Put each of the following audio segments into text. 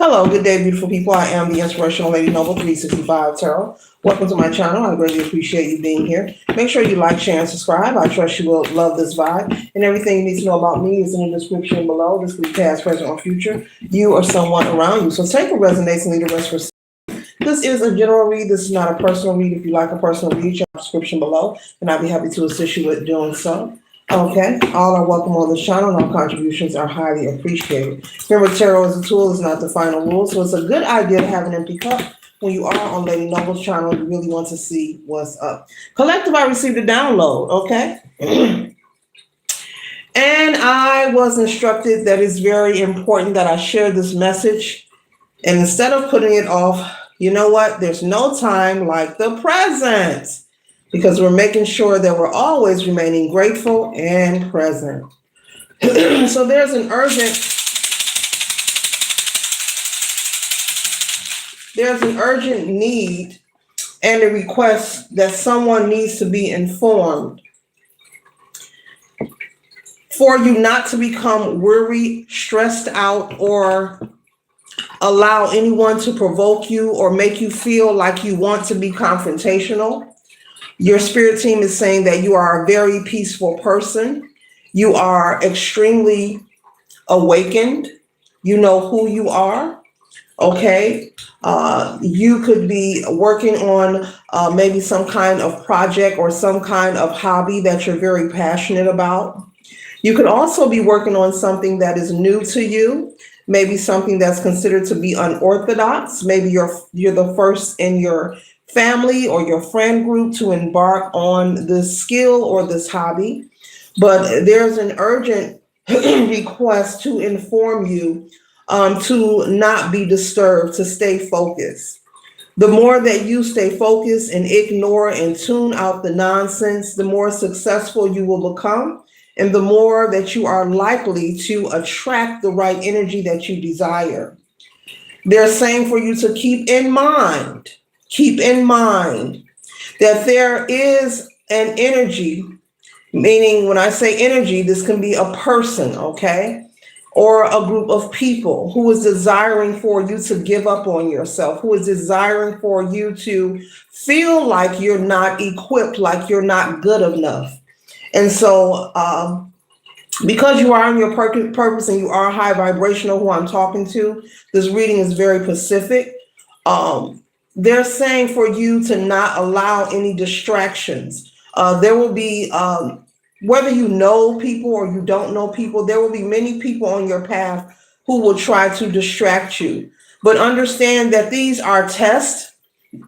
Hello, good day, beautiful people. I am the Inspirational Lady Noble 365 Tarot. Welcome to my channel. I greatly appreciate you being here. Make sure you like, share, and subscribe. I trust you will love this vibe. And everything you need to know about me is in the description below. This week, past, present, or future, you or someone around you. So take what resonates and leave the rest for. This is a general read. This is not a personal read. If you like a personal read, check the description below, and I'll be happy to assist you with doing so. Okay, all are welcome on this channel, and all contributions are highly appreciated. Remember, tarot is a tool, it's not the final rule, so it's a good idea to have an empty cup when you are on Lady Noble's channel. You really want to see what's up. Collective, I received a download, okay? And I was instructed that it's very important that I share this message. And instead of putting it off, you know what? There's no time like the present, because we're making sure that we're always remaining grateful and present. So there's an urgent need and a request that someone needs to be informed for you not to become weary, stressed out, or allow anyone to provoke you or make you feel like you want to be confrontational. Your spirit team is saying that you are a very peaceful person. You are extremely awakened. You know who you are. Okay. You could be working on maybe some kind of project or some kind of hobby that you're very passionate about. You could also be working on something that is new to you, maybe something that's considered to be unorthodox. Maybe you're the first in your family or your friend group to embark on this skill or this hobby. But there's an urgent request to inform you to not be disturbed, to stay focused. The more that you stay focused and ignore and tune out the nonsense, the more successful you will become, and the more that you are likely to attract the right energy that you desire. They're saying for you to keep in mind that there is an energy, meaning when I say energy, this can be a person, okay? Or a group of people who is desiring for you to give up on yourself, who is desiring for you to feel like you're not equipped, like you're not good enough. And so, because you are on your purpose and you are high vibrational, who I'm talking to, this reading is very pacific. They're saying for you to not allow any distractions. There will be, whether you know people or you don't know people, there will be many people on your path who will try to distract you. But understand that these are tests.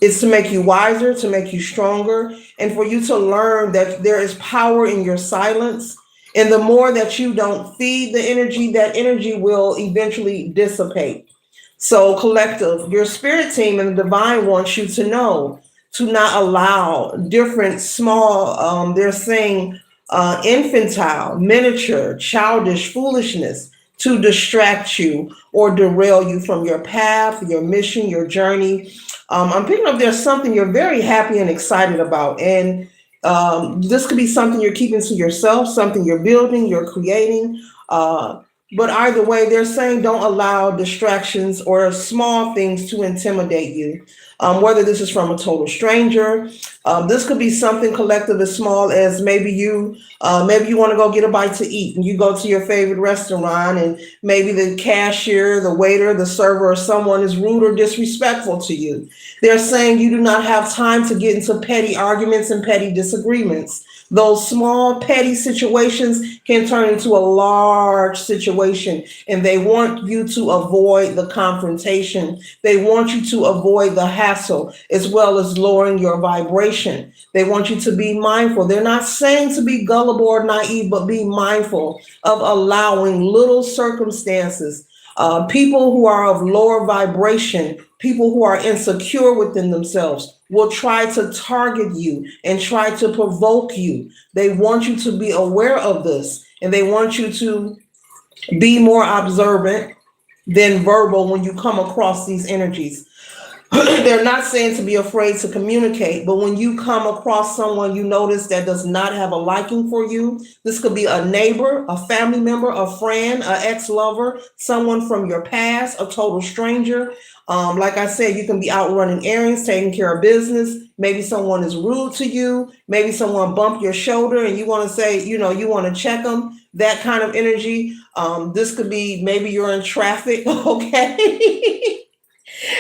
It's to make you wiser, to make you stronger, and for you to learn that there is power in your silence. And the more that you don't feed the energy, that energy will eventually dissipate. So, collective, your spirit team and the divine wants you to know to not allow different small, they're saying infantile, miniature, childish foolishness to distract you or derail you from your path, your mission, your journey. I'm picking up there's something you're very happy and excited about. And this could be something you're keeping to yourself, something you're building, you're creating. But either way, they're saying don't allow distractions or small things to intimidate you. Whether this is from a total stranger, this could be something collective as small as maybe you want to go get a bite to eat and you go to your favorite restaurant and maybe the cashier, the waiter, the server, or someone is rude or disrespectful to you. They're saying you do not have time to get into petty arguments and petty disagreements. Those small petty situations can turn into a large situation, and they want you to avoid the confrontation. They want you to avoid the hassle, as well as lowering your vibration. They want you to be mindful. They're not saying to be gullible or naive, but be mindful of allowing little circumstances. People who are of lower vibration, people who are insecure within themselves, will try to target you and try to provoke you. They want you to be aware of this, and they want you to be more observant than verbal when you come across these energies. They're not saying to be afraid to communicate, but when you come across someone you notice that does not have a liking for you, this could be a neighbor, a family member, a friend, an ex-lover, someone from your past, a total stranger. Like I said, you can be out running errands, taking care of business. Maybe someone is rude to you. Maybe someone bumped your shoulder and you want to say, you want to check them. That kind of energy. This could be maybe you're in traffic, okay?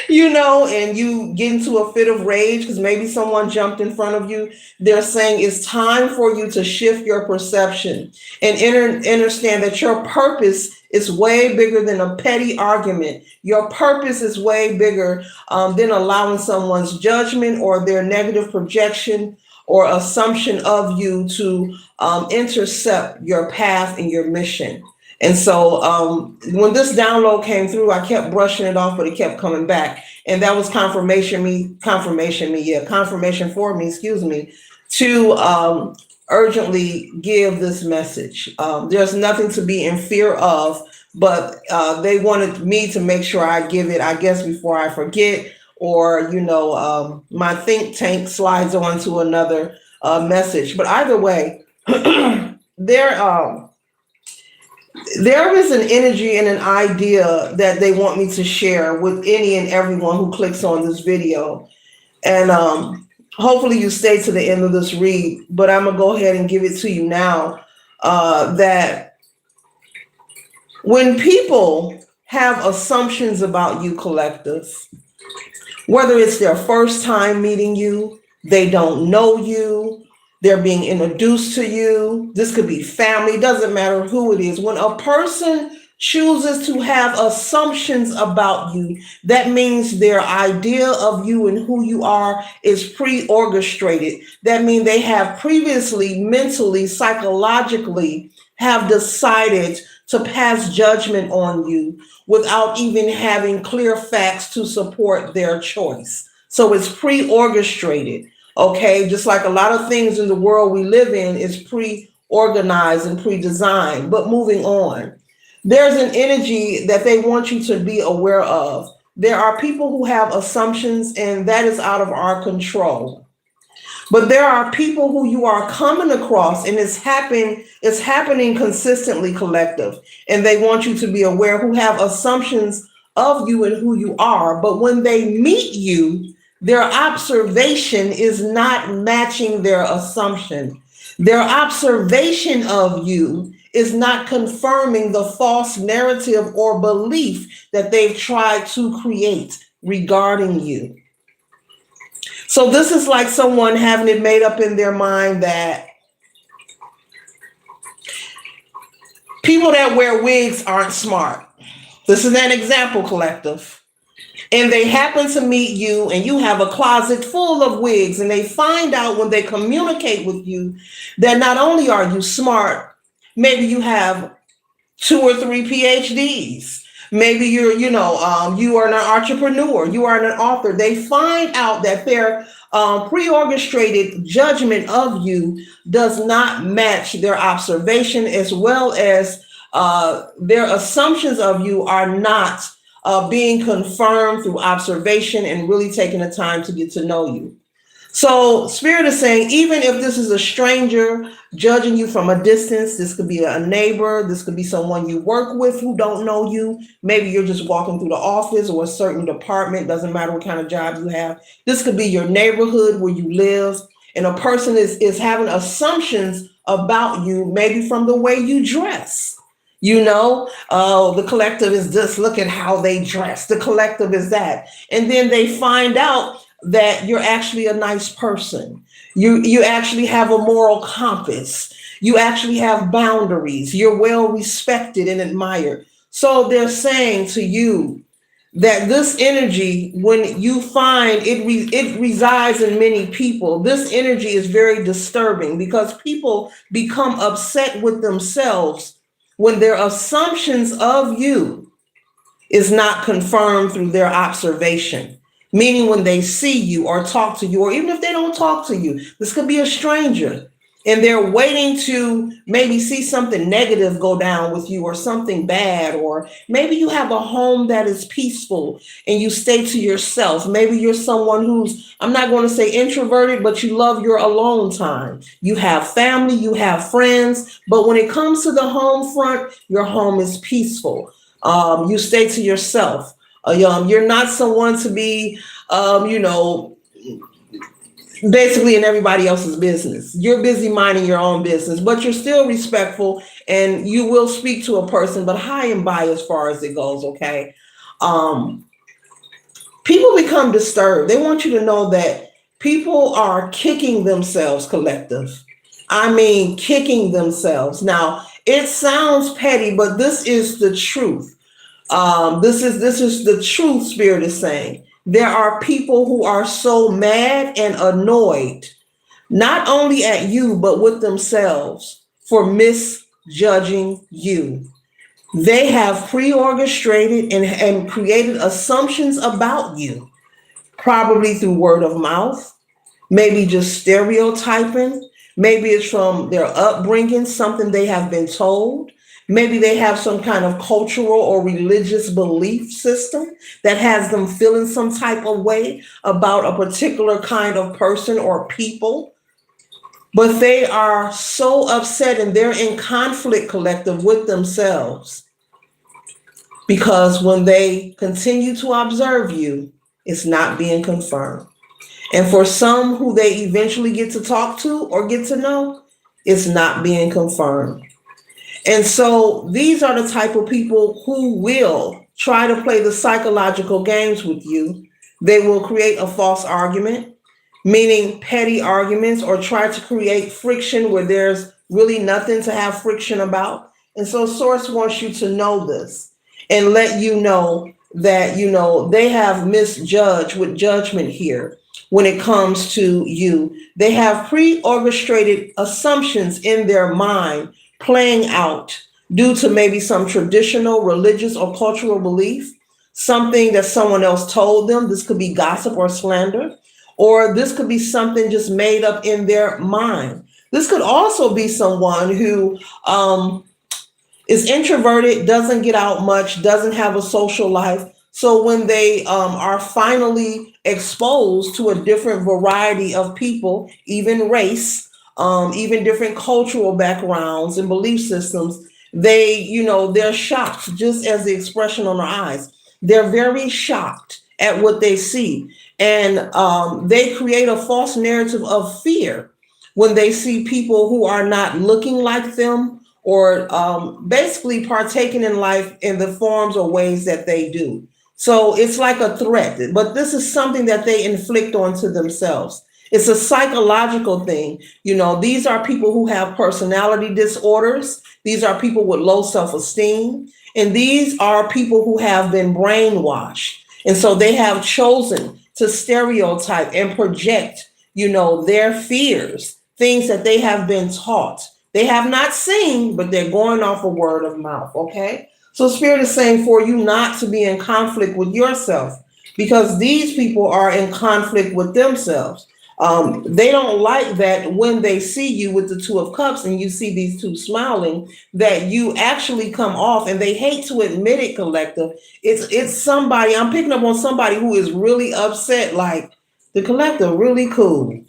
And you get into a fit of rage because maybe someone jumped in front of you. They're saying it's time for you to shift your perception and understand that your purpose is way bigger than a petty argument. Your purpose is way bigger than allowing someone's judgment or their negative projection or assumption of you to intercept your path and your mission. And so when this download came through, I kept brushing it off, but it kept coming back. And that was confirmation for me, excuse me, to urgently give this message. There's nothing to be in fear of, but they wanted me to make sure I give it, I guess, before I forget, or, my think tank slides on to another message. But either way, there is an energy and an idea that they want me to share with any and everyone who clicks on this video. And hopefully you stay to the end of this read, but I'm going to go ahead and give it to you now. That when people have assumptions about you, collective, whether it's their first time meeting you, they don't know you, they're being introduced to you. This could be family, doesn't matter who it is. When a person chooses to have assumptions about you, that means their idea of you and who you are is pre-orchestrated. That means they have previously, mentally, psychologically, have decided to pass judgment on you without even having clear facts to support their choice. So it's pre-orchestrated. Okay, just like a lot of things in the world we live in is pre-organized and pre-designed. But moving on, there's an energy that they want you to be aware of. There are people who have assumptions, and that is out of our control. But there are people who you are coming across, and it's happening consistently, collective. And they want you to be aware, who have assumptions of you and who you are. But when they meet you, their observation is not matching their assumption. Their observation of you is not confirming the false narrative or belief that they've tried to create regarding you. So this is like someone having it made up in their mind that people that wear wigs aren't smart. This is an example, collective. And they happen to meet you and you have a closet full of wigs, and they find out when they communicate with you that not only are you smart, maybe you have 2 or 3 PhDs. Maybe you are an entrepreneur, you are an author. They find out that their pre-orchestrated judgment of you does not match their observation, as well as their assumptions of you are not being confirmed through observation and really taking the time to get to know you. So Spirit is saying, even if this is a stranger judging you from a distance, this could be a neighbor, this could be someone you work with who don't know you. Maybe you're just walking through the office or a certain department, doesn't matter what kind of job you have. This could be your neighborhood where you live, and a person is having assumptions about you, maybe from the way you dress. The collective is this, look at how they dress. The collective is that. And then they find out that you're actually a nice person. You actually have a moral compass. You actually have boundaries. You're well respected and admired. So they're saying to you that this energy, when you find it resides in many people, this energy is very disturbing because people become upset with themselves when their assumptions of you is not confirmed through their observation. Meaning when they see you or talk to you, or even if they don't talk to you, this could be a stranger. and they're waiting to maybe see something negative go down with you or something bad, or maybe you have a home that is peaceful and you stay to yourself. Maybe you're someone who's, I'm not going to say introverted, but you love your alone time. You have family, you have friends, but when it comes to the home front, your home is peaceful. You stay to yourself. You're not someone to be, you know, basically in everybody else's business. You're busy minding your own business, but you're still respectful and you will speak to a person, but high and by as far as it goes, okay? Um, People become disturbed. They want you to know that people are kicking themselves, collective. I mean, kicking themselves. Now, it sounds petty, but this is the truth. This is the truth. Spirit is saying there are people who are so mad and annoyed, not only at you but with themselves for misjudging you. They have pre-orchestrated and created assumptions about you, probably through word of mouth, maybe just stereotyping. Maybe it's from their upbringing, something they have been told. Maybe they have some kind of cultural or religious belief system that has them feeling some type of way about a particular kind of person or people. But they are so upset and they're in conflict, collective, with themselves because when they continue to observe you, it's not being confirmed. And for some who they eventually get to talk to or get to know, it's not being confirmed. And so these are the type of people who will try to play the psychological games with you. They will create a false argument, meaning petty arguments, or try to create friction where there's really nothing to have friction about. And so Source wants you to know this and let you know that, they have misjudged with judgment here when it comes to you. They have pre-orchestrated assumptions in their mind playing out due to maybe some traditional, religious, or cultural belief, something that someone else told them. This could be gossip or slander, or this could be something just made up in their mind. This could also be someone who is introverted, doesn't get out much, doesn't have a social life. So when they are finally exposed to a different variety of people, even race, even different cultural backgrounds and belief systems, they're shocked, just as the expression on their eyes. They're very shocked at what they see. And they create a false narrative of fear when they see people who are not looking like them or basically partaking in life in the forms or ways that they do. So it's like a threat, but this is something that they inflict onto themselves. It's a psychological thing. These are people who have personality disorders. These are people with low self-esteem. And these are people who have been brainwashed. And so they have chosen to stereotype and project, their fears, things that they have been taught. They have not seen, but they're going off a word of mouth, okay? So Spirit is saying for you not to be in conflict with yourself because these people are in conflict with themselves. They don't like that when they see you with the Two of Cups and you see these two smiling, that you actually come off, and they hate to admit it, collective. It's somebody, I'm picking up on somebody who is really upset, like the collective really cool.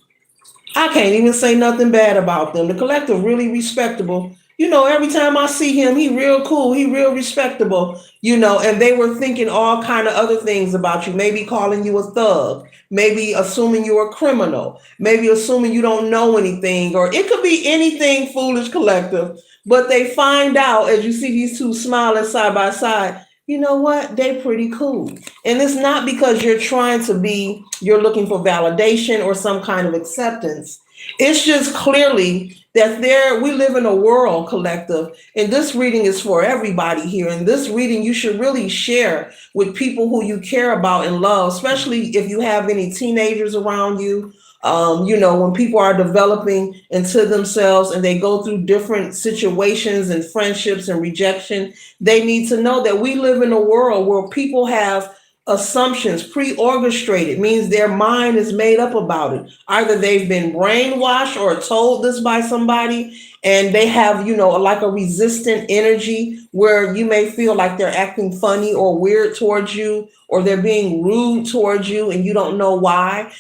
I can't even say nothing bad about them. The collective really respectable. Every time I see him, he real cool. He real respectable. And they were thinking all kind of other things about you. Maybe calling you a thug. Maybe assuming you're a criminal. Maybe assuming you don't know anything. Or it could be anything foolish, collective. But they find out as you see these two smiling side by side, you know what? They pretty cool. And it's not because you're looking for validation or some kind of acceptance. It's just clearly that we live in a world, collective, and this reading is for everybody here. And this reading you should really share with people who you care about and love, especially if you have any teenagers around you. When people are developing into themselves and they go through different situations and friendships and rejection, they need to know that we live in a world where people have assumptions, pre-orchestrated, means their mind is made up about it. Either they've been brainwashed or told this by somebody, and they have, like a resistant energy where you may feel like they're acting funny or weird towards you, or they're being rude towards you and you don't know why.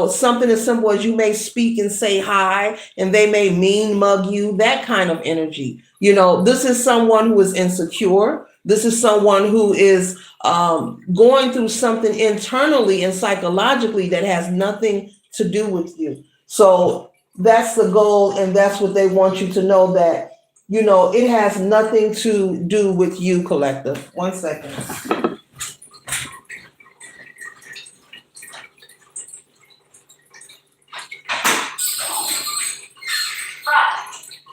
Something as simple as you may speak and say hi and they may mean mug you, that kind of energy. This is someone who is insecure. This is someone who is going through something internally and psychologically that has nothing to do with you. So that's the goal, and that's what they want you to know, that it has nothing to do with you, collective. 1 second.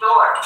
Door.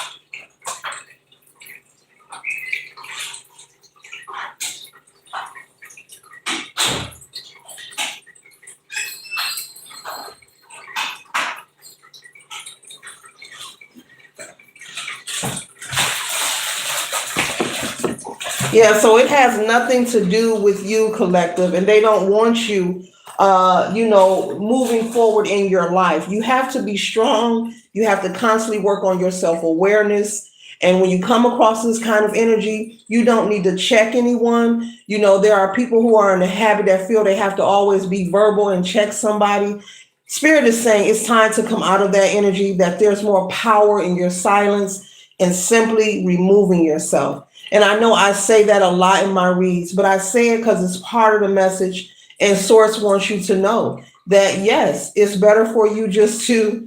Yeah, so it has nothing to do with you, collective, and they don't want you, moving forward in your life. You have to be strong. You have to constantly work on your self-awareness. And when you come across this kind of energy, you don't need to check anyone. There are people who are in a habit that feel they have to always be verbal and check somebody. Spirit is saying it's time to come out of that energy, that there's more power in your silence and simply removing yourself. And I know I say that a lot in my reads, but I say it because it's part of the message, and Source wants you to know that, yes, it's better for you just to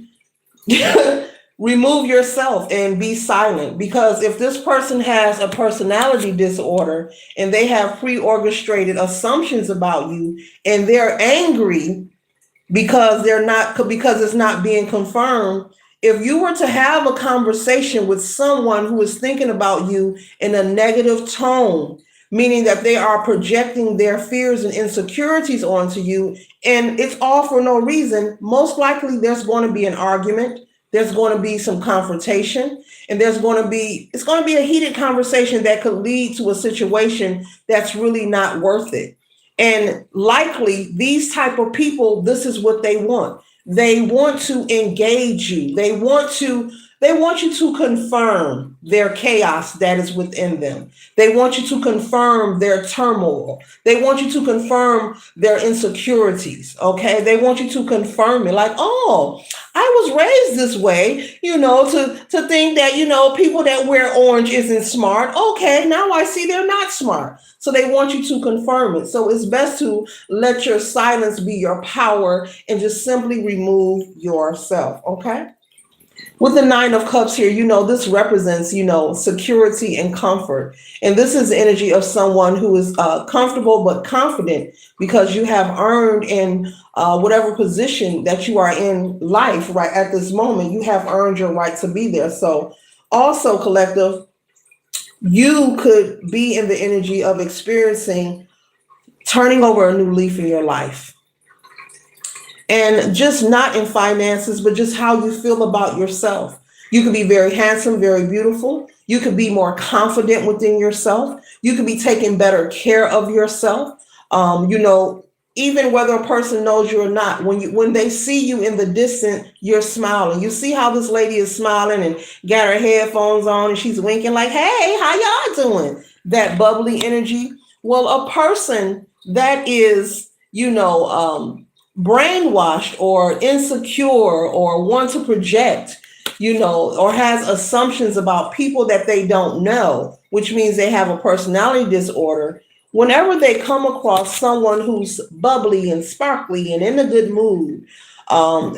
remove yourself and be silent. Because if this person has a personality disorder and they have pre-orchestrated assumptions about you and they're angry because it's not being confirmed. If you were to have a conversation with someone who is thinking about you in a negative tone, meaning that they are projecting their fears and insecurities onto you, and it's all for no reason, most likely there's going to be an argument, there's going to be some confrontation, and it's going to be a heated conversation that could lead to a situation that's really not worth it. And likely these type of people, this is what they want. They want to engage you. They want you to confirm their chaos that is within them. They want you to confirm their turmoil. They want you to confirm their insecurities. Okay. They want you to confirm it, like, oh, I was raised this way, to think that, people that wear orange isn't smart. Okay, now I see they're not smart. So they want you to confirm it. So it's best to let your silence be your power and just simply remove yourself. Okay. With the 9 of Cups here, this represents, security and comfort. And this is the energy of someone who is comfortable but confident, because you have earned in whatever position that you are in life right at this moment, you have earned your right to be there. So also, collective, you could be in the energy of experiencing turning over a new leaf in your life. And just not in finances, but just how you feel about yourself. You could be very handsome, very beautiful. You could be more confident within yourself. You could be taking better care of yourself. Even whether a person knows you or not, when they see you in the distance, you're smiling. You see how this lady is smiling and got her headphones on and she's winking like, hey, how y'all doing? That bubbly energy. Well, a person that is, brainwashed or insecure or want to project, or has assumptions about people that they don't know, which means they have a personality disorder. Whenever they come across someone who's bubbly and sparkly and in a good mood,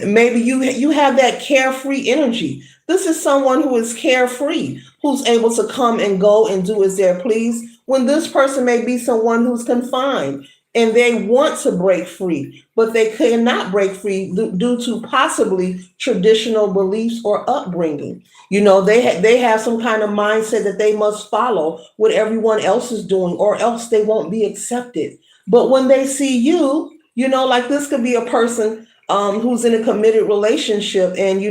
maybe you have that carefree energy. This is someone who is carefree, who's able to come and go and do as they please, when this person may be someone who's confined and they want to break free, but they cannot break free due to possibly traditional beliefs or upbringing. They have some kind of mindset that they must follow what everyone else is doing, or else they won't be accepted. But when they see you, like this could be a person who's in a committed relationship, and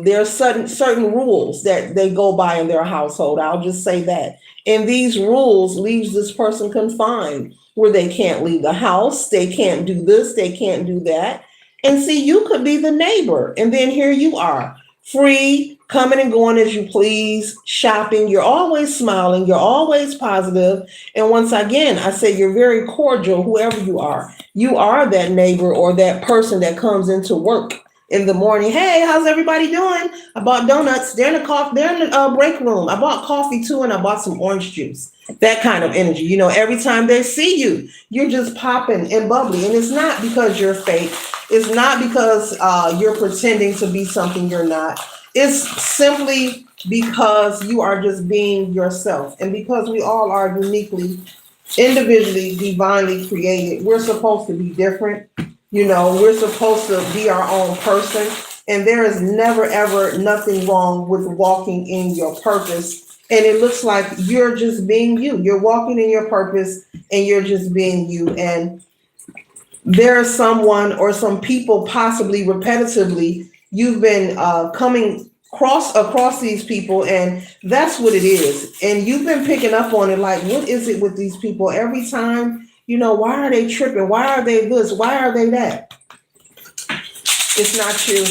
there are certain rules that they go by in their household. I'll just say that, and these rules leaves this person confined, where they can't leave the house, they can't do this, they can't do that. And see, you could be the neighbor, and then here you are, free, coming and going as you please, shopping. You're always smiling, you're always positive. And once again, I say you're very cordial, whoever you are. You are that neighbor or that person that comes into work in the morning. Hey, how's everybody doing? I bought donuts. They're in the coffee. They're in the break room. I bought coffee too, and I bought some orange juice. That kind of energy. Every time they see you, you're just popping and bubbly, and it's not because you're fake. It's not because you're pretending to be something you're not. It's simply because you are just being yourself, and because we all are uniquely, individually, divinely created. We're supposed to be different. We're supposed to be our own person. And there is never, ever nothing wrong with walking in your purpose. And it looks like you're just being you. You're walking in your purpose and you're just being you. And there's someone or some people, possibly repetitively, you've been coming across these people, and that's what it is. And you've been picking up on it, like, what is it with these people every time? Why are they tripping? Why are they this? Why are they that? It's not you,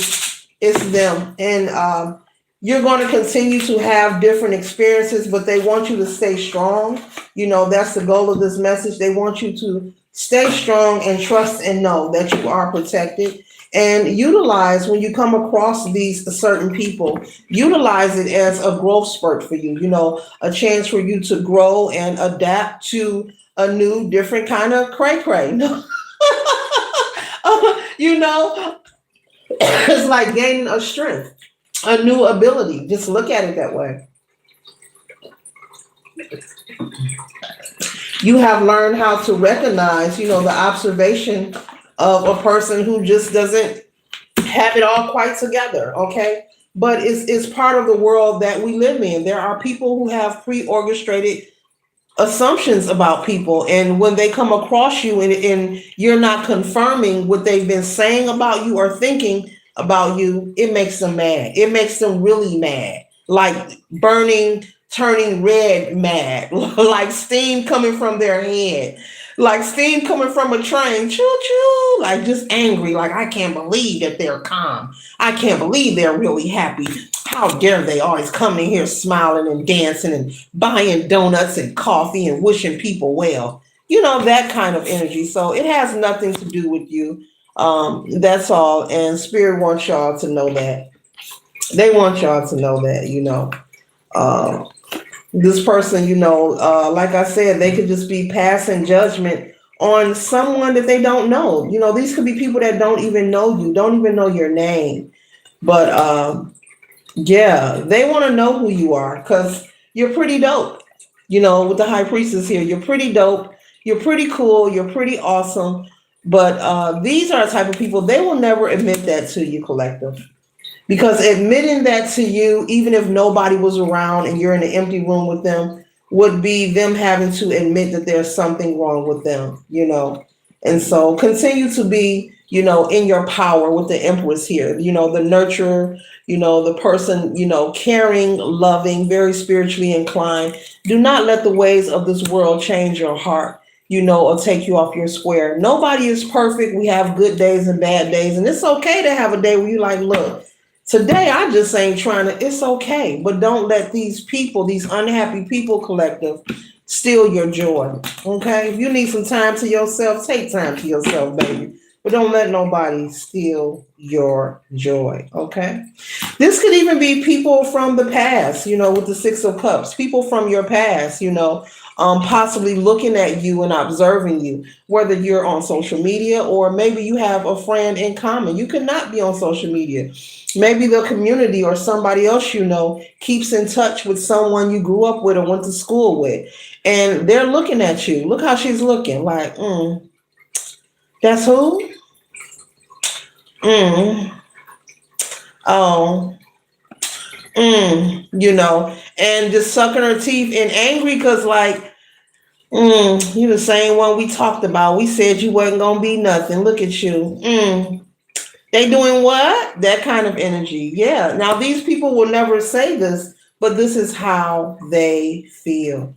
it's them. And you're going to continue to have different experiences, but they want you to stay strong. That's the goal of this message. They want you to stay strong and trust and know that you are protected. And utilize, when you come across these certain people, utilize it as a growth spurt for you, a chance for you to grow and adapt to a new, different kind of cray-cray. It's like gaining a strength, a new ability. Just look at it that way. You have learned how to recognize, the observation of a person who just doesn't have it all quite together, okay? But it's part of the world that we live in. There are people who have pre-orchestrated assumptions about people, and when they come across you and you're not confirming what they've been saying about you or thinking about you, it makes them mad. It makes them really mad, like burning, turning red mad, like steam coming from their head, like steam coming from a train, choo choo, like just angry, like, I can't believe that they're calm. I can't believe they're really happy. How dare they always come in here smiling and dancing and buying donuts and coffee and wishing people well. That kind of energy. So it has nothing to do with you. That's all. And Spirit wants y'all to know that. They want y'all to know that, this person, like I said, they could just be passing judgment on someone that they don't know. These could be people that don't even know you, don't even know your name. But yeah, they want to know who you are, because you're pretty dope. With the high priestess here, you're pretty dope. You're pretty cool. You're pretty awesome. But these are the type of people, they will never admit that to you, collective. Because admitting that to you, even if nobody was around and you're in an empty room with them, would be them having to admit that there's something wrong with them, And so continue to be, in your power with the Empress here, the nurturer, the person, caring, loving, very spiritually inclined. Do not let the ways of this world change your heart, or take you off your square. Nobody is perfect. We have good days and bad days. And it's okay to have a day where you like, look, today I just ain't trying to, it's okay. But don't let these people, these unhappy people, collective, steal your joy. Okay? If you need some time to yourself, take time to yourself, baby. But don't let nobody steal your joy. Okay? This could even be people from the past, with the Six of Cups, people from your past, possibly looking at you and observing you, whether you're on social media or maybe you have a friend in common. You could not be on social media. Maybe the community or somebody else keeps in touch with someone you grew up with or went to school with, and they're looking at you. Look how she's looking, like, that's who? Oh, and just sucking her teeth and angry because, like, you the same one we talked about. We said you wasn't gonna be nothing. Look at you. They doing what? That kind of energy. Yeah. Now these people will never say this, but this is how they feel.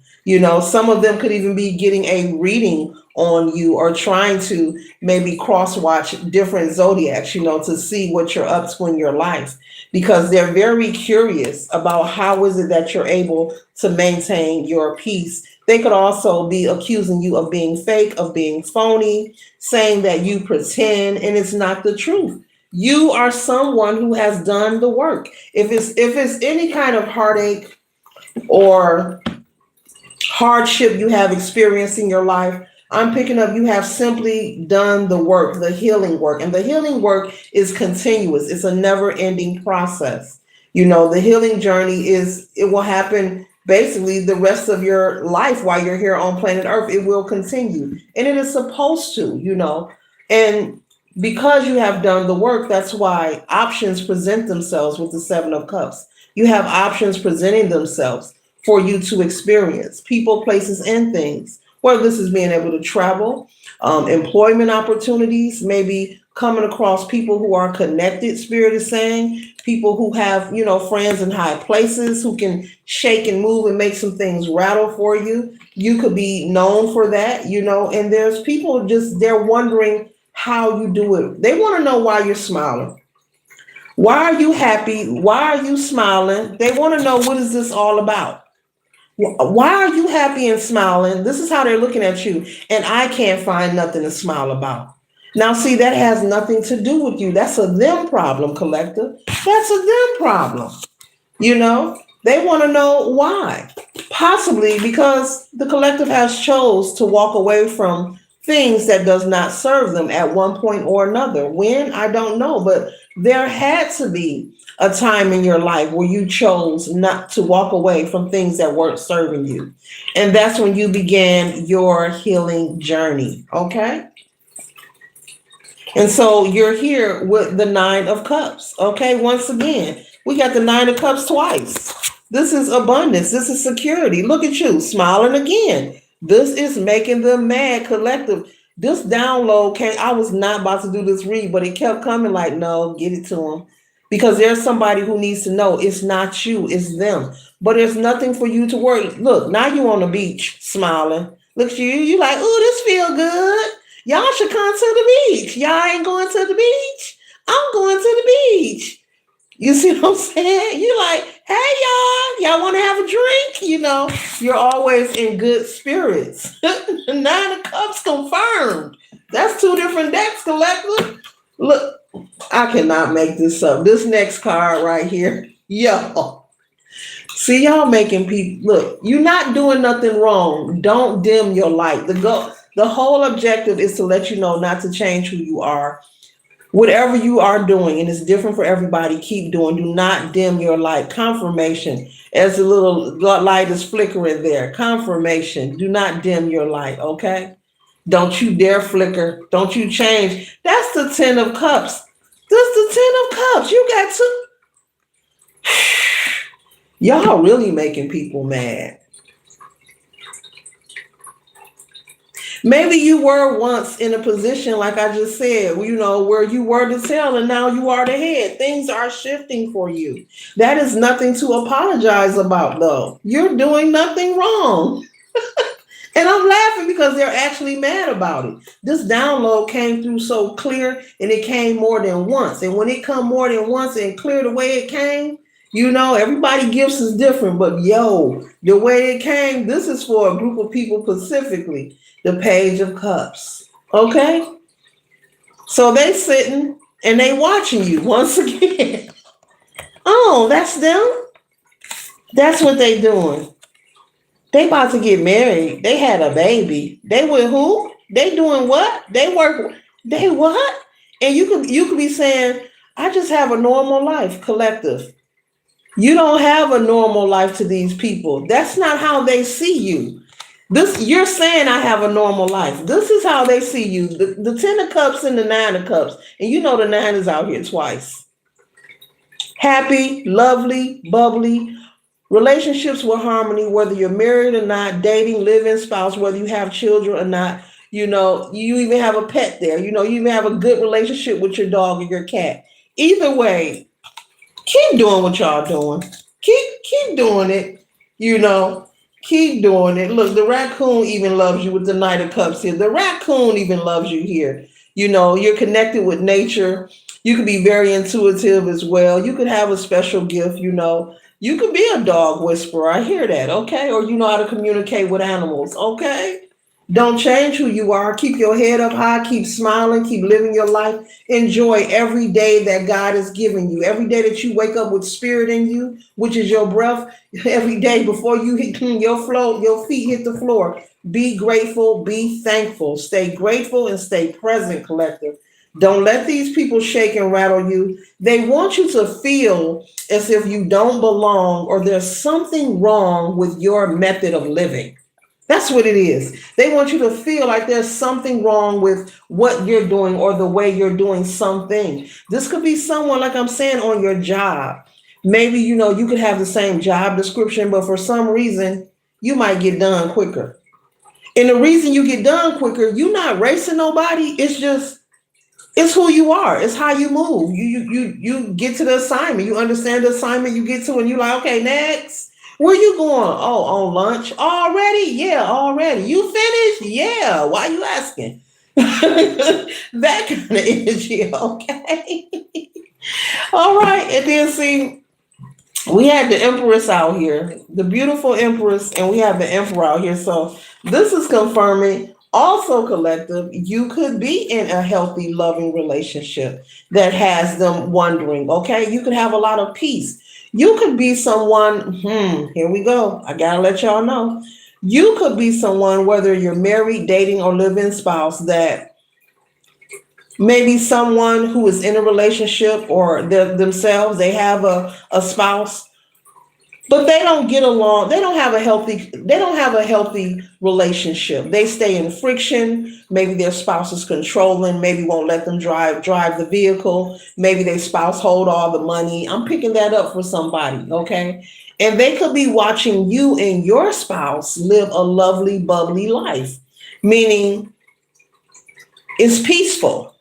Some of them could even be getting a reading on you or trying to maybe cross watch different zodiacs, to see what you're up to in your life because they're very curious about how is it that you're able to maintain your peace. They could also be accusing you of being fake, of being phony, saying that you pretend and it's not the truth. You are someone who has done the work. If it's any kind of heartache or hardship you have experienced in your life, I'm picking up you have simply done the work, the healing work. And the healing work is continuous. It's a never-ending process. The healing journey it will happen basically the rest of your life while you're here on planet Earth. It will continue. And it is supposed to. And because you have done the work, that's why options present themselves with the Seven of Cups. You have options presenting themselves for you to experience people, places, and things. Whether this is being able to travel, employment opportunities, maybe coming across people who are connected, Spirit is saying, people who have, friends in high places who can shake and move and make some things rattle for you. You could be known for that, and there's people they're wondering how you do it. They want to know why you're smiling. Why are you happy? Why are you smiling? They want to know what is this all about? Why are you happy and smiling? This is how they're looking at you. And I can't find nothing to smile about. Now, see, that has nothing to do with you. That's a them problem, collective. That's a them problem. They want to know why. Possibly because the collective has chose to walk away from things that does not serve them at one point or another. When, I don't know, but there had to be a time in your life where you chose not to walk away from things that weren't serving you. And that's when you began your healing journey. Okay. And so you're here with the Nine of Cups. Okay. Once again, we got the Nine of Cups twice. This is abundance. This is security. Look at you smiling again. This is making them mad, collective. This download came. I was not about to do this read, but it kept coming like, no, get it to them. Because there's somebody who needs to know it's not you, it's them. But there's nothing for you to worry. Look, now you on the beach smiling. Look at you. You like, oh, this feel good. Y'all should come to the beach. Y'all ain't going to the beach. I'm going to the beach. You see what I'm saying? You like, hey, y'all want to have a drink? You're always in good spirits. Nine of Cups confirmed. That's two different decks, collective. Look, I cannot make this up. This next card right here, yo. See, y'all making people look. You're not doing nothing wrong. Don't dim your light. The whole objective is to let you know not to change who you are. Whatever you are doing, and it's different for everybody, keep doing. Do not dim your light. Confirmation, as the little light is flickering there. Confirmation. Do not dim your light. Okay. Don't you dare flicker. Don't you change. That's the Ten of Cups. That's the Ten of Cups. You got to. Y'all really making people mad. Maybe you were once in a position, like I just said, where you were the tail and now you are the head. Things are shifting for you. That is nothing to apologize about, though. You're doing nothing wrong. And I'm laughing because they're actually mad about it. This download came through so clear and it came more than once. And when it come more than once and clear the way it came, everybody gifts is different, but the way it came, this is for a group of people specifically, the Page of Cups. Okay? So they sitting and they watching you once again. Oh, that's them? That's what they doing. They about to get married. They had a baby. They with who? They doing what? They work. They what? And you could be saying, I just have a normal life, collective. You don't have a normal life to these people. That's not how they see you. You're saying I have a normal life. This is how they see you. The Ten of Cups and the Nine of Cups. And the Nine is out here twice. Happy, lovely, bubbly. Relationships with harmony, whether you're married or not, dating, living, spouse, whether you have children or not. You even have a pet there. You even have a good relationship with your dog or your cat. Either way, keep doing what y'all doing. Keep doing it. You know, keep doing it. Look, the raccoon even loves you with the Knight of Cups here. The raccoon even loves you here. You're connected with nature. You could be very intuitive as well. You could have a special gift. You could be a dog whisperer. I hear that. Okay, or you know how to communicate with animals. Okay. Don't change who you are. Keep your head up high. Keep smiling. Keep living your life. Enjoy every day that God has given you. Every day that you wake up with spirit in you, which is your breath. Every day before you hit your feet hit the floor. Be grateful. Be thankful. Stay grateful and stay present, collective. Don't let these people shake and rattle you. They want you to feel as if you don't belong or there's something wrong with your method of living. That's what it is. They want you to feel like there's something wrong with what you're doing or the way you're doing something. This could be someone, like I'm saying, on your job. Maybe, you could have the same job description, but for some reason, you might get done quicker. And the reason you get done quicker, you're not racing nobody. It's who you are. It's how you move. You get to the assignment. You understand the assignment you get to, and you're like, okay, next. Where you going? Oh, on lunch already? Yeah, already. You finished? Yeah. Why you asking? That kind of energy. Okay. All right. And then see, we had the Empress out here, the beautiful Empress, and we have the Emperor out here. So this is confirming also, collective, you could be in a healthy, loving relationship that has them wondering. Okay, you could have a lot of peace. You could be someone, here we go. I gotta let y'all know. You could be someone, whether you're married, dating, or live-in spouse, that maybe someone who is in a relationship or themselves, they have a spouse, but they don't get along. They don't have a healthy relationship. They stay in friction. Maybe their spouse is controlling, maybe won't let them drive the vehicle. Maybe their spouse hold all the money. I'm picking that up for somebody. Okay. And they could be watching you and your spouse live a lovely, bubbly life, meaning it's peaceful.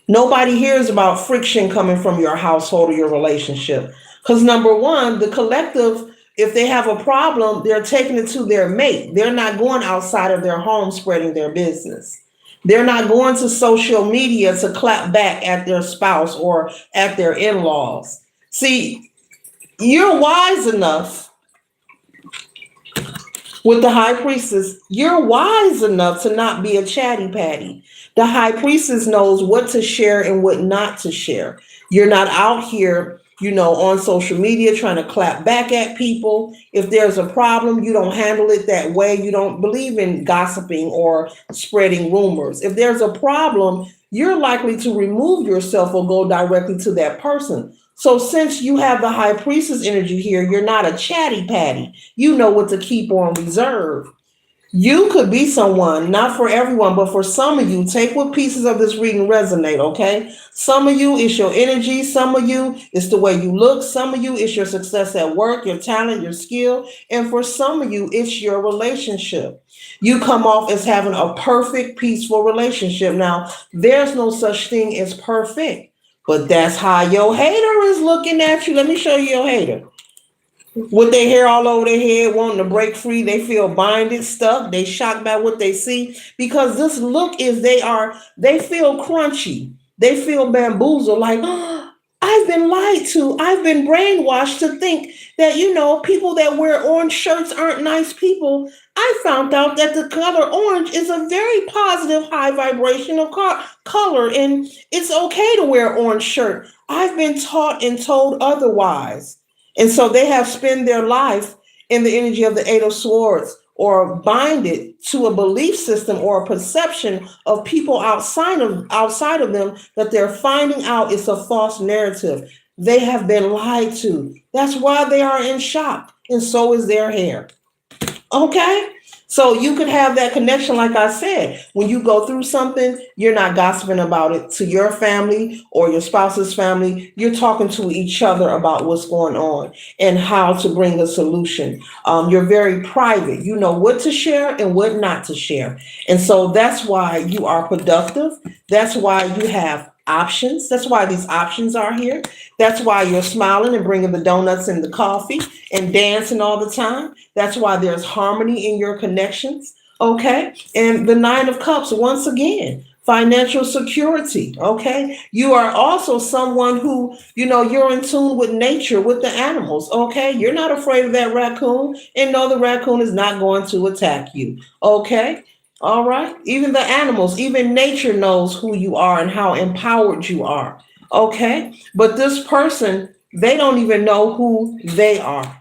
Nobody hears about friction coming from your household or your relationship. Because number one, the collective, if they have a problem, they're taking it to their mate. They're not going outside of their home spreading their business. They're not going to social media to clap back at their spouse or at their in laws. See, you're wise enough with the high priestess, you're wise enough to not be a chatty patty. The high priestess knows what to share and what not to share. You're not out here, on social media trying to clap back at people. If there's a problem, you don't handle it that way. You don't believe in gossiping or spreading rumors. If there's a problem, you're likely to remove yourself or go directly to that person. So since you have the high priestess energy here, you're not a chatty patty. You know what to keep on reserve. You could be someone, not for everyone, but for some of you, take what pieces of this reading resonate, okay? Some of you, it's your energy. Some of you, it's the way you look. Some of you, it's your success at work, your talent, your skill. And for some of you, it's your relationship. You come off as having a perfect, peaceful relationship. Now, there's no such thing as perfect, but that's how your hater is looking at you. Let me show you your hater with their hair all over their head, wanting to break free. They feel binded, stuck. They shocked by what they see because this look is they feel crunchy. They feel bamboozled, like, oh, I've been lied to. I've been brainwashed to think that, people that wear orange shirts aren't nice people. I found out that the color orange is a very positive, high vibrational color, and it's okay to wear orange shirt. I've been taught and told otherwise. And so they have spent their life in the energy of the Eight of Swords or bind it to a belief system or a perception of people outside of them that they're finding out it's a false narrative. They have been lied to. That's why they are in shock. And so is their hair. Okay? So you could have that connection, like I said. When you go through something, you're not gossiping about it to your family or your spouse's family. You're talking to each other about what's going on and how to bring a solution. You're very private. You know what to share and what not to share. And so that's why you are productive. That's why you have options. That's why these options are here. That's why you're smiling and bringing the donuts and the coffee and dancing all the time. That's why there's harmony in your connections. Okay. And the Nine of Cups, once again, financial security. Okay. You are also someone who, you're in tune with nature, with the animals. Okay. You're not afraid of that raccoon, and no, the raccoon is not going to attack you. Okay. All right. Even the animals, even nature knows who you are and how empowered you are. Okay. But this person, they don't even know who they are.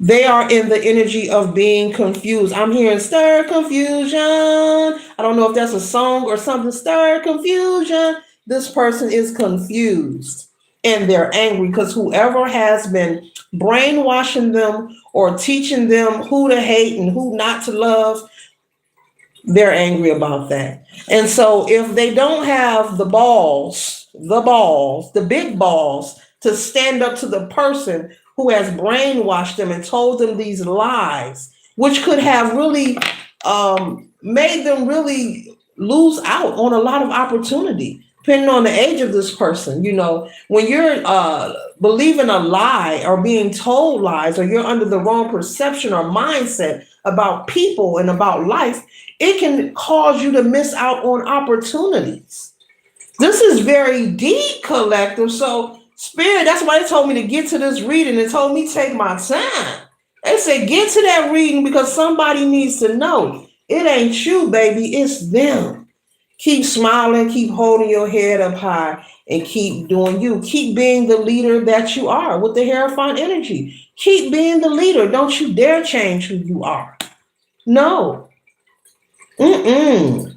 They are in the energy of being confused. I'm hearing stir confusion. I don't know if that's a song or something. Stir confusion. This person is confused and they're angry because whoever has been brainwashing them or teaching them who to hate and who not to love, they're angry about that. And so if they don't have the big balls to stand up to the person who has brainwashed them and told them these lies, which could have really made them really lose out on a lot of opportunity, depending on the age of this person. When you're believing a lie or being told lies, or you're under the wrong perception or mindset about people and about life, it can cause you to miss out on opportunities. This is very deep, collective. So, Spirit, that's why they told me to get to this reading and told me take my time. They said, get to that reading because somebody needs to know. It ain't you, baby, it's them. Keep smiling, keep holding your head up high, and keep doing you. Keep being the leader that you are with the Hierophant energy. Keep being the leader. Don't you dare change who you are. No. Mm-mm.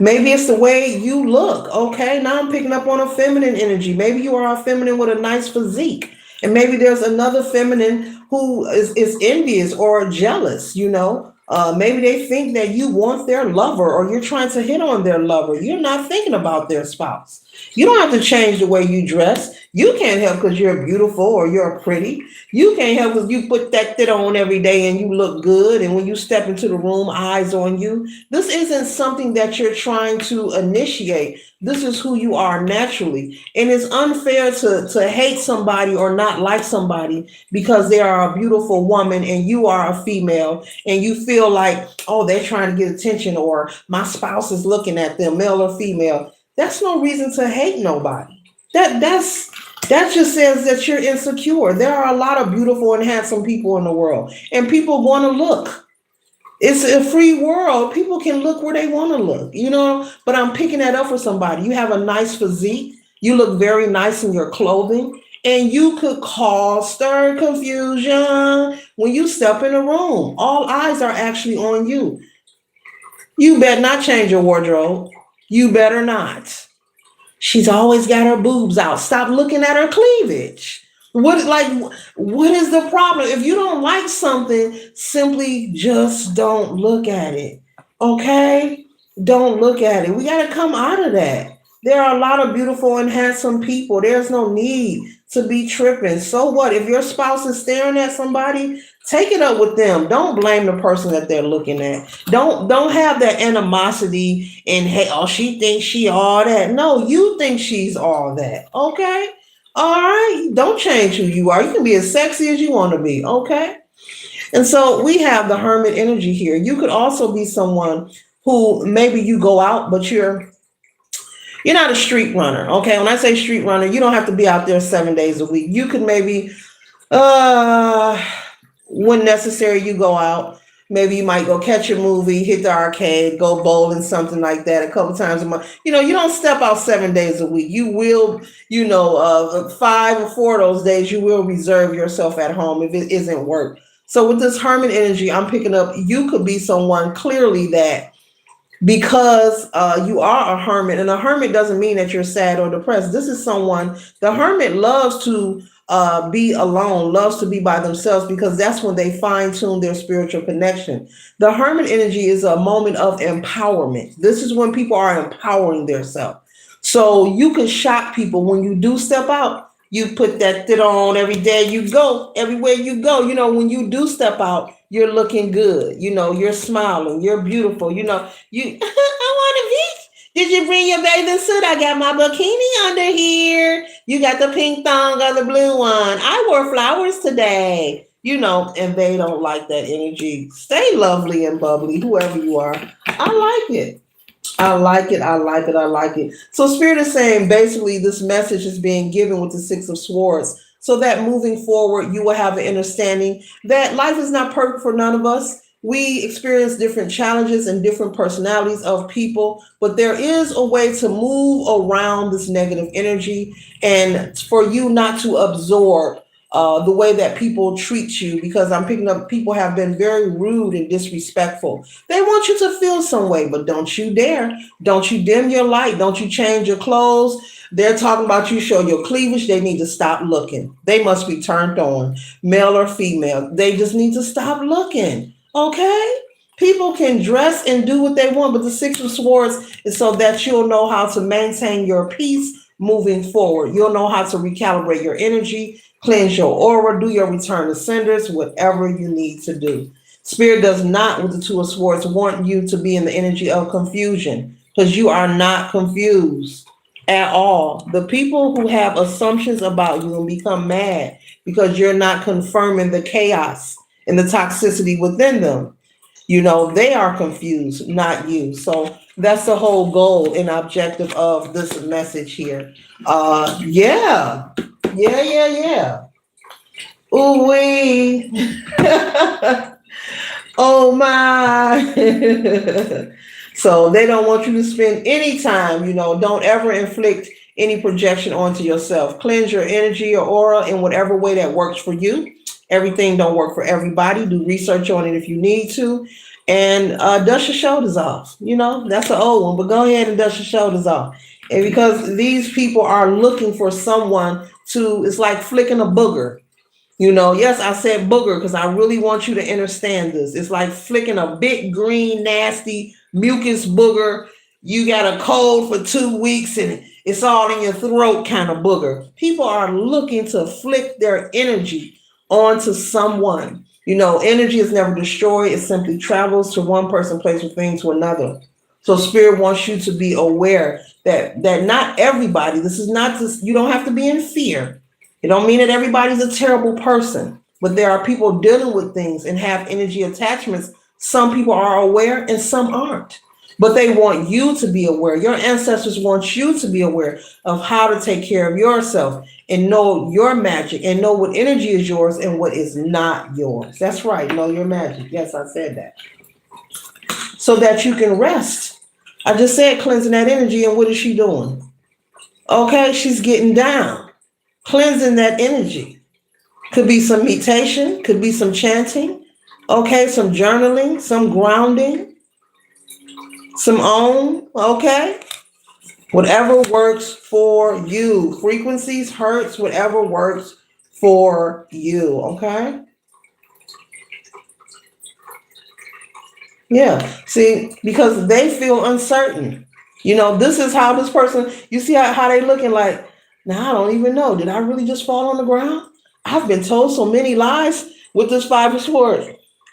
Maybe it's the way you look. Okay, now I'm picking up on a feminine energy. Maybe you are a feminine with a nice physique, and maybe there's another feminine who is envious or jealous. Maybe they think that you want their lover or you're trying to hit on their lover. You're not thinking about their spouse. You don't have to change the way you dress. You can't help because you're beautiful or you're pretty. You can't help because you put that thing on every day and you look good. And when you step into the room, eyes on you. This isn't something that you're trying to initiate. This is who you are naturally. And it's unfair to hate somebody or not like somebody because they are a beautiful woman and you are a female and you feel like, oh, they're trying to get attention or my spouse is looking at them, male or female. That's no reason to hate nobody. That just says that you're insecure. There are a lot of beautiful and handsome people in the world, and people want to look. It's a free world. People can look where they want to look. But I'm picking that up for somebody. You have a nice physique. You look very nice in your clothing, and you could cause stir confusion when you step in a room. All eyes are actually on you. You better not change your wardrobe. You better not. She's always got her boobs out. Stop looking at her cleavage. What is the problem? If you don't like something, simply just don't look at it. Okay? Don't look at it. We got to come out of that. There are a lot of beautiful and handsome people. There's no need to be tripping. So what? If your spouse is staring at somebody, take it up with them. Don't blame the person that they're looking at. Don't have that animosity and hey, oh, she thinks she all that. No, you think she's all that. Okay? All right. Don't change who you are. You can be as sexy as you want to be. Okay? And so we have the hermit energy here. You could also be someone who maybe you go out, but you're not a street runner. Okay? When I say street runner, you don't have to be out there 7 days a week. You could maybe when necessary, you go out. Maybe you might go catch a movie, hit the arcade, go bowling, something like that, a couple times a month. You don't step out 7 days a week. You will, 5 or 4 of those days, you will reserve yourself at home if it isn't work. So with this hermit energy, I'm picking up, you could be someone clearly that because you are a hermit, and a hermit doesn't mean that you're sad or depressed. This is someone, the hermit loves to be alone, loves to be by themselves, because that's when they fine tune their spiritual connection. The hermit energy is a moment of empowerment. This is when people are empowering themselves. So you can shock people when you do step out. You put that thing on every day you go, everywhere you go. When you do step out, you're looking good. You're smiling, you're beautiful. I want to be. Did you bring your bathing suit? I got my bikini under here. You got the pink thong or the blue one. I wore flowers today. And they don't like that energy. Stay lovely and bubbly, whoever you are. I like it. I like it. I like it. I like it. So Spirit is saying basically this message is being given with the Six of Swords, so that moving forward, you will have an understanding that life is not perfect for none of us. We experience different challenges and different personalities of people, but there is a way to move around this negative energy and for you not to absorb the way that people treat you, because I'm picking up people have been very rude and disrespectful. They want you to feel some way, but don't you dare. Don't you dim your light. Don't you change your clothes. They're talking about you show your cleavage. They need to stop looking. They must be turned on, male or female. They just need to stop looking. Okay? People can dress and do what they want, but the Six of Swords is so that you'll know how to maintain your peace moving forward. You'll know how to recalibrate your energy, cleanse your aura, do your return to senders, whatever you need to do. Spirit does not, with the Two of Swords, want you to be in the energy of confusion, because you are not confused at all. The people who have assumptions about you and become mad because you're not confirming the chaos and the toxicity within them, they are confused, not you. So that's the whole goal and objective of this message here. Yeah. Yeah, yeah, yeah. Ooh wee. Oh my. So they don't want you to spend any time, don't ever inflict any projection onto yourself. Cleanse your energy, your aura in whatever way that works for you. Everything don't work for everybody. Do research on it if you need to. And dust your shoulders off. That's an old one, but go ahead and dust your shoulders off. And because these people are looking for someone it's like flicking a booger. Yes, I said booger because I really want you to understand this. It's like flicking a big green, nasty mucus booger. You got a cold for 2 weeks and it's all in your throat kind of booger. People are looking to flick their energy onto someone. Energy is never destroyed. It simply travels to one person, place, or thing to another. So Spirit wants you to be aware that not everybody, this is not just, you don't have to be in fear. It don't mean that everybody's a terrible person, but there are people dealing with things and have energy attachments. Some people are aware and some aren't, but they want you to be aware. Your ancestors want you to be aware of how to take care of yourself and know your magic and know what energy is yours and what is not yours. That's right. Know your magic. Yes, I said that. So that you can rest. I just said cleansing that energy, and what is she doing? Okay, she's getting down. Cleansing that energy. Could be some meditation, could be some chanting, okay, some journaling, some grounding, some okay? Whatever works for you. Frequencies, hertz, whatever works for you, okay? Yeah, see, because they feel uncertain. This is how this person, you see how they looking like, now I don't even know. Did I really just fall on the ground? I've been told so many lies with this Five of Swords.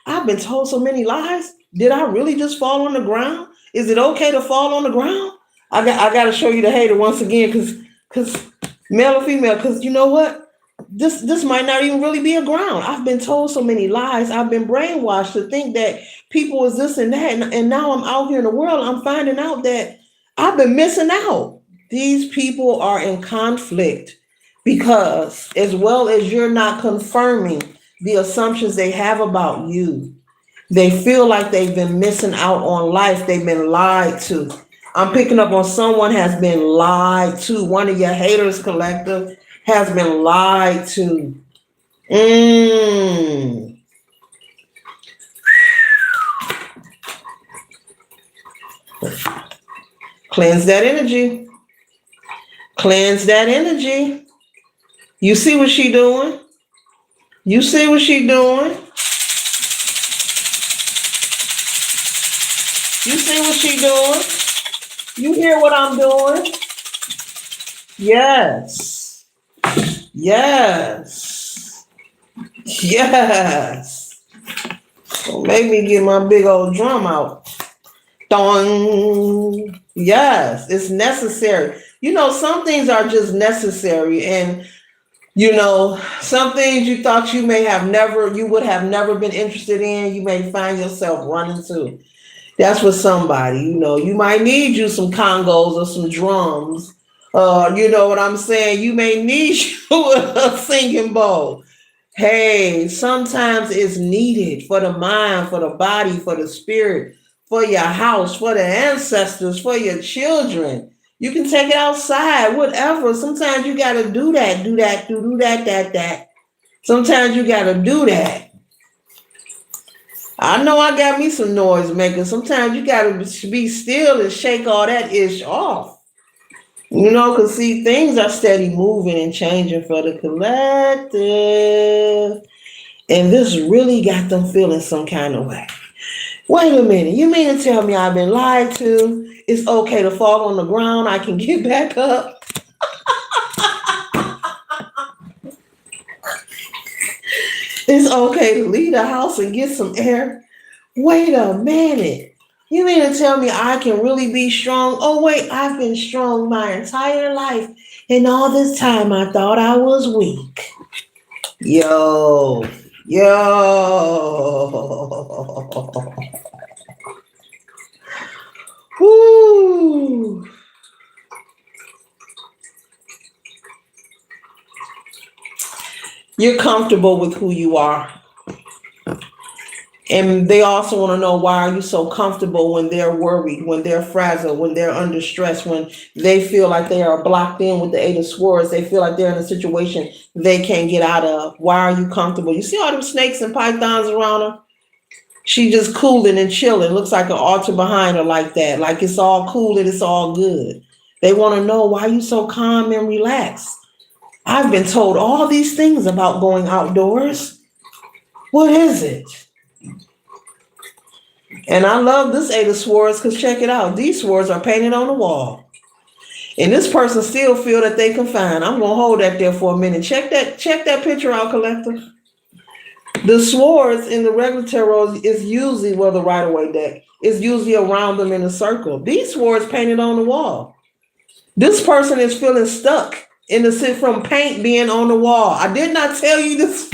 I've been told so many lies. Did I really just fall on the ground? Is it okay to fall on the ground? I got to show you the hater once again, because male or female, because you know what? This might not even really be a ground. I've been told so many lies. I've been brainwashed to think that people is this and that. And now I'm out here in the world. I'm finding out that I've been missing out. These people are in conflict because, as well as you're not confirming the assumptions they have about you, they feel like they've been missing out on life. They've been lied to. I'm picking up on someone has been lied to. One of your haters collective has been lied to. Cleanse that energy. Cleanse that energy. You see what she doing? You see what she doing? You see what she doing? You hear what I'm doing? Yes. Yes. Yes. So make me get my big old drum out. Dong. Yes, it's necessary. You know, some things are just necessary. And, you know, some things you thought you would have never been interested in, you may find yourself running to. That's for somebody. You know, you might need you some congos or some drums. You know what I'm saying? You may need you a singing bowl. Hey, sometimes it's needed for the mind, for the body, for the spirit, for your house, for the ancestors, for your children. You can take it outside, whatever. Sometimes you got to do that, that. Sometimes you got to do that. I know I got me some noise makers. Sometimes you got to be still and shake all that ish off. You know, because see, things are steady moving and changing for the collective. And this really got them feeling some kind of way. Wait a minute, you mean to tell me I've been lied to? It's okay to fall on the ground, I can get back up. It's okay to leave the house and get some air. Wait a minute. You mean to tell me I can really be strong? Oh, wait, I've been strong my entire life. And all this time I thought I was weak. Yo. Whoo. You're comfortable with who you are. And they also want to know, why are you so comfortable when they're worried, when they're frazzled, when they're under stress, when they feel like they are blocked in with the Eight of Swords, they feel like they're in a situation they can't get out of. Why are you comfortable? You see all them snakes and pythons around her? She just cooling and chilling. Looks like an altar behind her like that. Like it's all cool and it's all good. They want to know, why are you so calm and relaxed? I've been told all these things about going outdoors. What is it? And I love this Eight of Swords because check it out. These swords are painted on the wall. And this person still feel that they can find. I'm going to hold that there for a minute. Check that picture out, collective. The swords in the regular tarot is usually, well, the Rider-Waite deck is usually around them in a circle. These swords painted on the wall. This person is feeling stuck in the sit from paint being on the wall. I did not tell you this.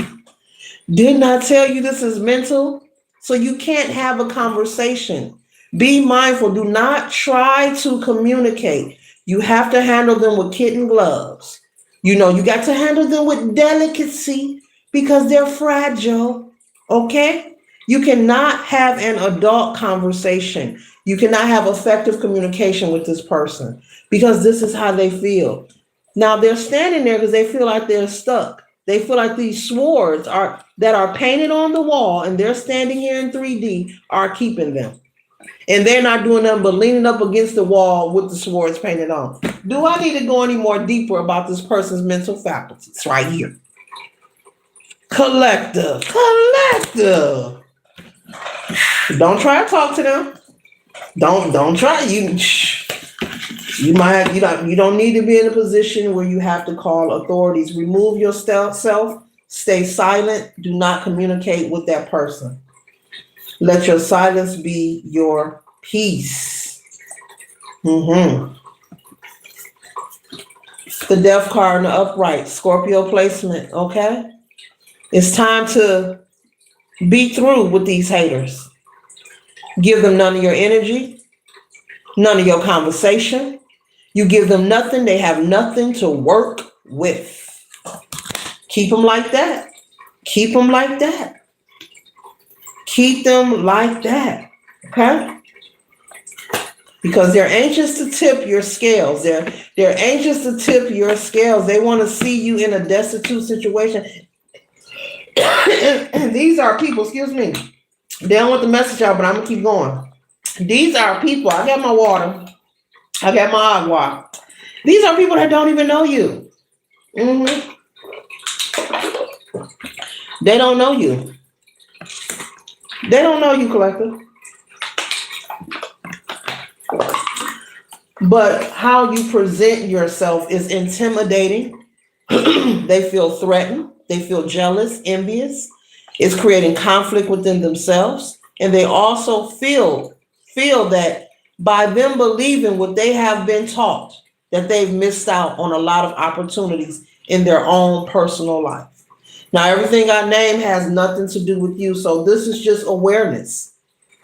Did not tell you this is mental. So you can't have a conversation. Be mindful. Do not try to communicate. You have to handle them with kitten gloves. You know, you got to handle them with delicacy because they're fragile. Okay? You cannot have an adult conversation. You cannot have effective communication with this person because this is how they feel. Now they're standing there because they feel like they're stuck. They feel like these swords that are painted on the wall and they're standing here in 3D are keeping them. And they're not doing nothing but leaning up against the wall with the swords painted on. Do I need to go any more deeper about this person's mental faculties? Right here. Collective. Don't try to talk to them. Don't try. You might you don't need to be in a position where you have to call authorities. Remove yourself, stay silent, do not communicate with that person. Let your silence be your peace. The Death card in the upright, Scorpio placement, okay? It's time to be through with these haters. Give them none of your energy, none of your conversation. You give them nothing, they have nothing to work with. Keep them like that. Keep them like that. Keep them like that. Okay? Because they're anxious to tip your scales. They're anxious to tip your scales. They want to see you in a destitute situation. And these are people, excuse me. They don't want the message out, but I'm going to keep going. These are people. I got my water. I got my agua. These are people that don't even know you. They don't know you. They don't know you, collective. But how you present yourself is intimidating. They feel threatened. They feel jealous, envious. It's creating conflict within themselves. And they also feel that by them believing what they have been taught, that they've missed out on a lot of opportunities in their own personal life. Now, everything I name has nothing to do with you. So this is just awareness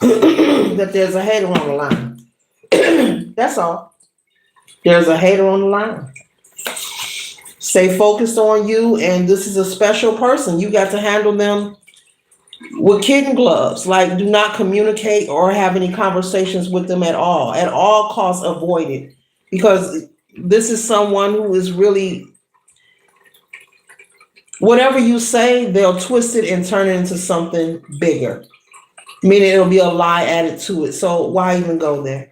that there's a hater on the line. That's all. There's a hater on the line. Stay focused on you, and this is a special person. You got to handle them with kid gloves. Like, do not communicate or have any conversations with them at all. At all costs, avoid it, because this is someone who is really, whatever you say, they'll twist it and turn it into something bigger, meaning it'll be a lie added to it. So why even go there?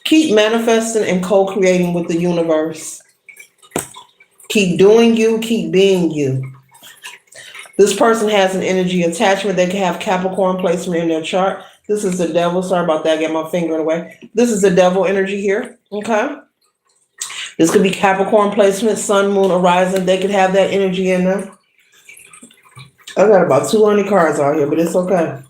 Keep manifesting and co-creating with the universe. Keep doing you, keep being you. This person has an energy attachment. They can have Capricorn placement in their chart. This is the devil. Sorry about that. Get my finger in the way. This is the devil energy here. Okay. This could be Capricorn placement, sun, moon, horizon. They could have that energy in them. I got about 200 cards out here, but it's okay.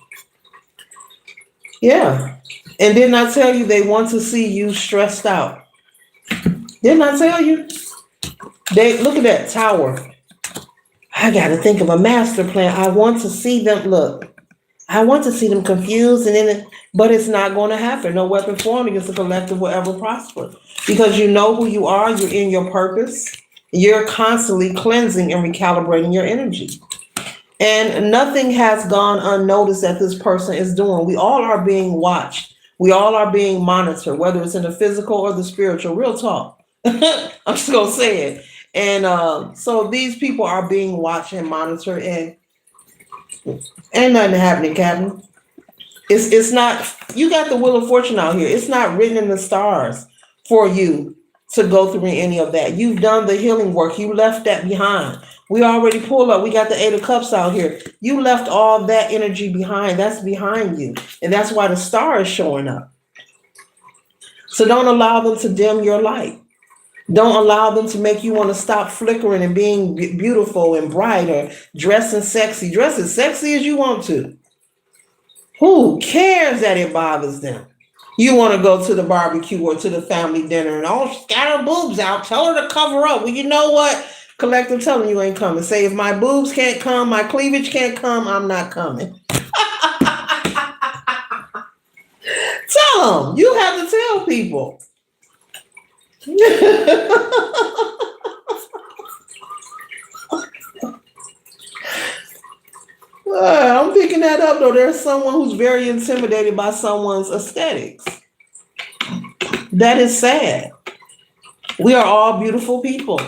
Yeah. And didn't I tell you they want to see you stressed out? Didn't I tell you? They look at that tower. I got to think of a master plan. I want to see them I want to see them confused, but it's not going to happen. No weapon formed against the collective will ever prosper, because you know who you are. You're in your purpose. You're constantly cleansing and recalibrating your energy. And nothing has gone unnoticed that this person is doing. We all are being watched. We all are being monitored, whether it's in the physical or the spiritual. Real talk. I'm just going to say it. And so these people are being watched and monitored, and ain't nothing happening, Captain. It's not, you got the wheel of fortune out here. It's not written in the stars for you to go through any of that. You've done the healing work. You left that behind. We already pulled up. We got the 8 of Cups out here. You left all that energy behind. That's behind you. And that's why the star is showing up. So don't allow them to dim your light. Don't allow them to make you want to stop flickering and being beautiful and bright, or dressing sexy. Dress as sexy as you want to. Who cares that it bothers them? You want to go to the barbecue or to the family dinner and all scatter boobs out. Tell her to cover up. Well, you know what? Collective telling you ain't coming. Say, if my boobs can't come, my cleavage can't come, I'm not coming. Tell them. You have to tell people. I'm picking that up, though. There's someone who's very intimidated by someone's aesthetics. That is sad. We are all beautiful people.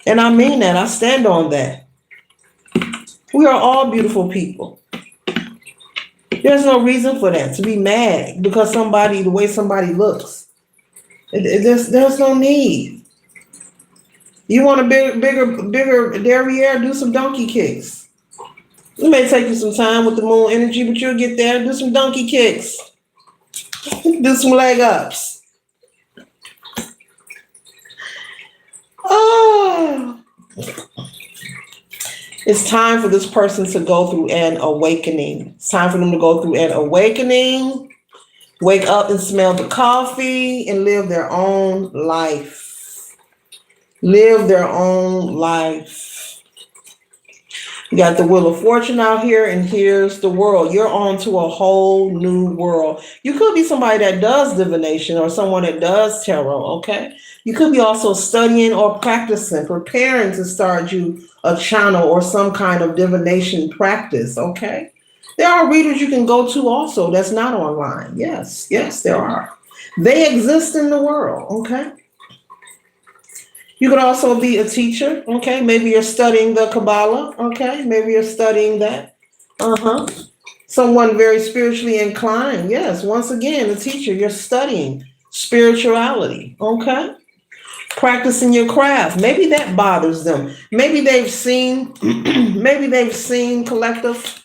And I mean that. I stand on that. We are all beautiful people. There's no reason for that, to be mad because the way somebody looks. There's no need. You want a bigger derriere, do some donkey kicks. It may take you some time with the moon energy, but you'll get there. Do some donkey kicks. Do some leg ups. Oh. It's time for this person to go through an awakening. It's time for them to go through an awakening. Wake up and smell the coffee and live their own life. Live their own life. You got the Wheel of Fortune out here, and here's the world. You're on to a whole new world. You could be somebody that does divination or someone that does tarot, okay? You could be also studying or practicing, preparing to start you a channel or some kind of divination practice, okay? There are readers you can go to also that's not online. Yes, there are. They exist in the world, okay? You could also be a teacher, okay? Maybe you're studying the Kabbalah, okay? Maybe you're studying that. Someone very spiritually inclined. Yes, once again, a teacher, you're studying spirituality, okay? practicing your craft. Maybe that bothers them. Maybe they've seen, maybe they've seen collective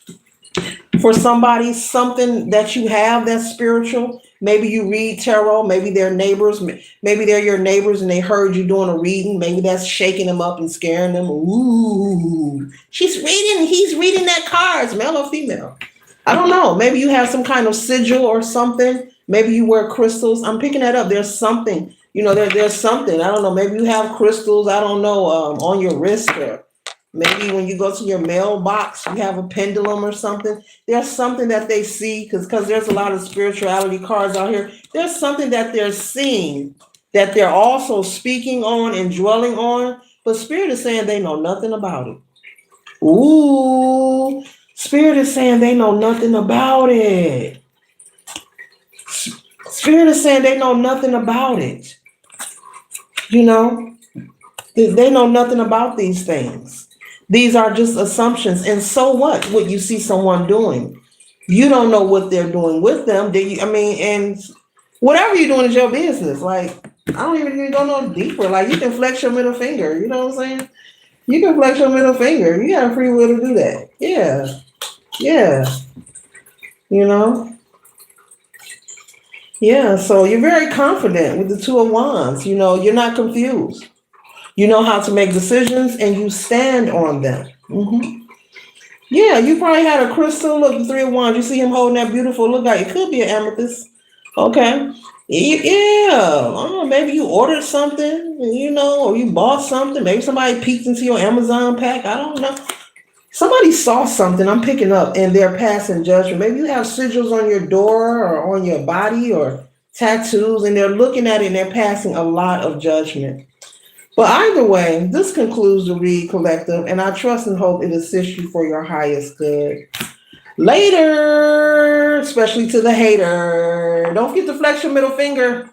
for somebody something that you have that's spiritual. Maybe you read tarot. Maybe they're neighbors. Maybe they're your neighbors and they heard you doing a reading. Maybe that's shaking them up and scaring them. Ooh, she's reading. He's reading that cards, male or female. I don't know. Maybe you have some kind of sigil or something. Maybe you wear crystals. I'm picking that up. There's something. There's something. I don't know. Maybe you have crystals. I don't know. On your wrist, or maybe when you go to your mailbox, you have a pendulum or something. There's something that they see because there's a lot of spirituality cards out here. There's something that they're seeing that they're also speaking on and dwelling on. But Spirit is saying they know nothing about it. Ooh, Spirit is saying they know nothing about it. Spirit is saying they know nothing about it. You know, they know nothing about these things. These are just assumptions. And so what you see someone doing? You don't know what they're doing with them. And whatever you're doing is your business. Like, I don't even go no deeper. Like, you can flex your middle finger. You know what I'm saying? You can flex your middle finger. You have free will to do that. Yeah. Yeah. You know? Yeah. So you're very confident with the Two of Wands. You're not confused. You know how to make decisions and you stand on them. Yeah, you probably had a crystal. Look, the Three of Wands. You see him holding that beautiful look like it could be an amethyst. Okay. Yeah. I don't know, maybe you ordered something, or you bought something. Maybe somebody peeked into your Amazon pack. I don't know. Somebody saw something I'm picking up and they're passing judgment. Maybe you have sigils on your door or on your body or tattoos and they're looking at it and they're passing a lot of judgment. But either way, this concludes the read, collective, and I trust and hope it assists you for your highest good. Later, especially to the hater. Don't forget to flex your middle finger.